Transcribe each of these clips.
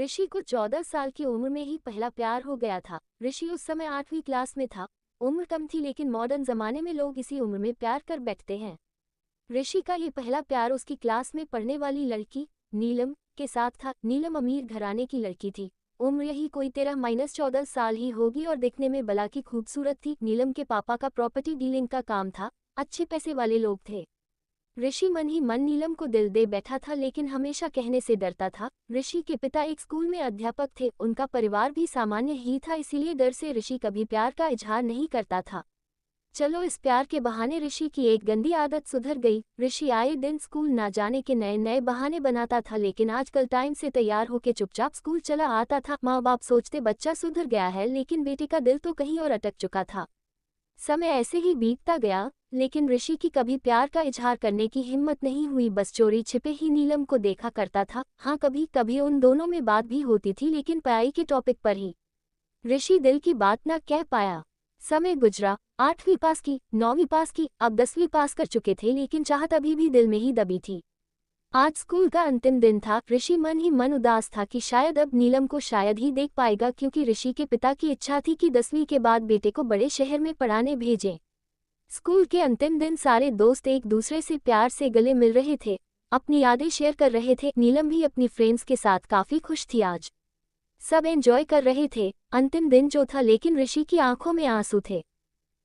ऋषि को 14 साल की उम्र में ही पहला प्यार हो गया था। ऋषि उस समय 8वीं क्लास में था। उम्र कम थी लेकिन मॉडर्न जमाने में लोग इसी उम्र में प्यार कर बैठते हैं। ऋषि का ये पहला प्यार उसकी क्लास में पढ़ने वाली लड़की नीलम के साथ था। नीलम अमीर घराने की लड़की थी। उम्र यही कोई 13-14 साल ही होगी और दिखने में बला की खूबसूरत थी। नीलम के पापा का प्रॉपर्टी डीलिंग का काम था, अच्छे पैसे वाले लोग थे। ऋषि मन ही मन नीलम को दिल दे बैठा था लेकिन हमेशा कहने से डरता था। ऋषि के पिता एक स्कूल में अध्यापक थे, उनका परिवार भी सामान्य ही था, इसीलिए डर से ऋषि कभी प्यार का इजहार नहीं करता था। चलो इस प्यार के बहाने ऋषि की एक गंदी आदत सुधर गई। ऋषि आए दिन स्कूल ना जाने के नए नए बहाने बनाता था, लेकिन आजकल टाइम से तैयार होकर चुपचाप स्कूल चला आता था। माँ बाप सोचते बच्चा सुधर गया है, लेकिन बेटे का दिल तो कहीं और अटक चुका था। समय ऐसे ही बीतता गया, लेकिन ऋषि की कभी प्यार का इजहार करने की हिम्मत नहीं हुई। बस चोरी छिपे ही नीलम को देखा करता था। हाँ, कभी कभी उन दोनों में बात भी होती थी, लेकिन पढ़ाई के टॉपिक पर ही। ऋषि दिल की बात न कह पाया। समय गुजरा, 8वीं पास की, 9वीं पास की, अब 10वीं पास कर चुके थे, लेकिन चाहत अभी भी दिल में ही दबी थी। आज स्कूल का अंतिम दिन था। ऋषि मन ही मन उदास था कि शायद अब नीलम को शायद ही देख पाएगा, क्योंकि ऋषि के पिता की इच्छा थी कि 10वीं के बाद बेटे को बड़े शहर में पढ़ाने भेजें। स्कूल के अंतिम दिन सारे दोस्त एक दूसरे से प्यार से गले मिल रहे थे, अपनी यादें शेयर कर रहे थे। नीलम भी अपनी फ्रेंड्स के साथ काफी खुश थी। आज सब एंजॉय कर रहे थे। अंतिम दिन जो था, लेकिन ऋषि की आंखों में आंसू थे।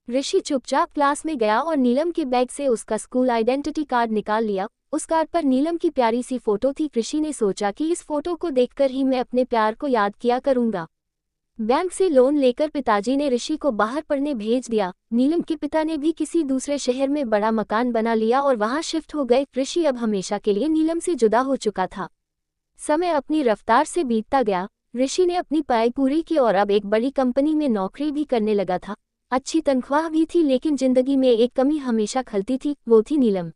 ऋषि चुपचाप क्लास में गया और नीलम के बैग से उसका स्कूल आइडेंटिटी कार्ड निकाल लिया। उस कार्ड पर नीलम की प्यारी सी फोटो थी। ऋषि ने सोचा कि इस फोटो को देखकर ही मैं अपने प्यार को याद किया करूंगा। बैंक से लोन लेकर पिताजी ने ऋषि को बाहर पढ़ने भेज दिया। नीलम के पिता ने भी किसी दूसरे शहर में बड़ा मकान बना लिया और वहां शिफ्ट हो गए। ऋषि अब हमेशा के लिए नीलम से जुदा हो चुका था। समय अपनी रफ्तार से बीतता गया। ऋषि ने अपनी पढ़ाई पूरी की और अब एक बड़ी कंपनी में नौकरी भी करने लगा था। अच्छी तनख्वाह भी थी, लेकिन जिंदगी में एक कमी हमेशा खलती थी, वो थी नीलम।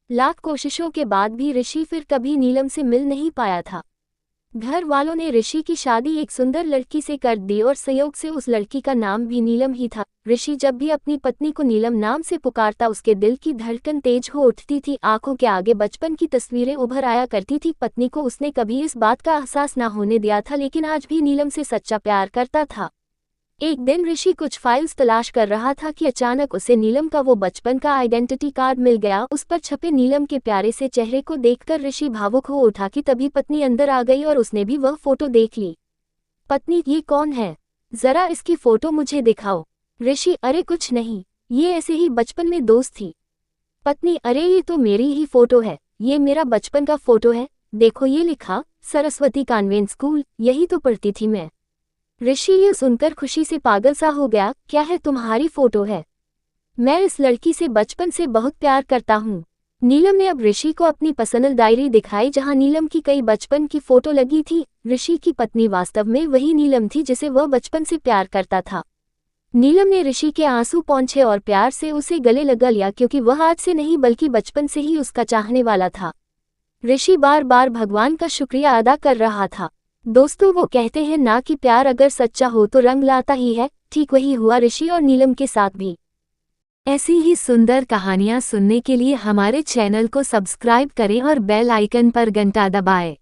लाख कोशिशों के बाद भी ऋषि फिर कभी नीलम से मिल नहीं पाया था। घर वालों ने ऋषि की शादी एक सुंदर लड़की से कर दी और संयोग से उस लड़की का नाम भी नीलम ही था। ऋषि जब भी अपनी पत्नी को नीलम नाम से पुकारता, उसके दिल की धड़कन तेज हो उठती थी। आंखों के आगे बचपन की तस्वीरें उभर आया करती थी। पत्नी को उसने कभी इस बात का एहसास न होने दिया था, लेकिन आज भी नीलम से सच्चा प्यार करता था। एक दिन ऋषि कुछ फाइल्स तलाश कर रहा था कि अचानक उसे नीलम का वो बचपन का आइडेंटिटी कार्ड मिल गया। उस पर छपे नीलम के प्यारे से चेहरे को देखकर ऋषि भावुक हो उठा कि तभी पत्नी अंदर आ गई और उसने भी वह फोटो देख ली। पत्नी, ये कौन है? जरा इसकी फोटो मुझे दिखाओ। ऋषि, अरे कुछ नहीं, ये ऐसे ही बचपन में दोस्त थी। पत्नी, अरे ये तो मेरी ही फोटो है, ये मेरा बचपन का फोटो है। देखो ये लिखा, सरस्वती कॉन्वेंट स्कूल, यही तो पढ़ती थी मैं। ऋषि ये सुनकर खुशी से पागल सा हो गया। क्या है, तुम्हारी फोटो है? मैं इस लड़की से बचपन से बहुत प्यार करता हूँ। नीलम ने अब ऋषि को अपनी पर्सनल डायरी दिखाई, जहाँ नीलम की कई बचपन की फोटो लगी थी। ऋषि की पत्नी वास्तव में वही नीलम थी जिसे वह बचपन से प्यार करता था। नीलम ने ऋषि के आंसू पोंछे और प्यार से उसे गले लगा लिया, क्योंकि वह आज से नहीं बल्कि बचपन से ही उसका चाहने वाला था। ऋषि बार बार भगवान का शुक्रिया अदा कर रहा था। दोस्तों, वो कहते हैं ना कि प्यार अगर सच्चा हो तो रंग लाता ही है। ठीक वही हुआ ऋषि और नीलम के साथ भी। ऐसी ही सुंदर कहानियां सुनने के लिए हमारे चैनल को सब्सक्राइब करें और बेल आइकन पर घंटा दबाएं।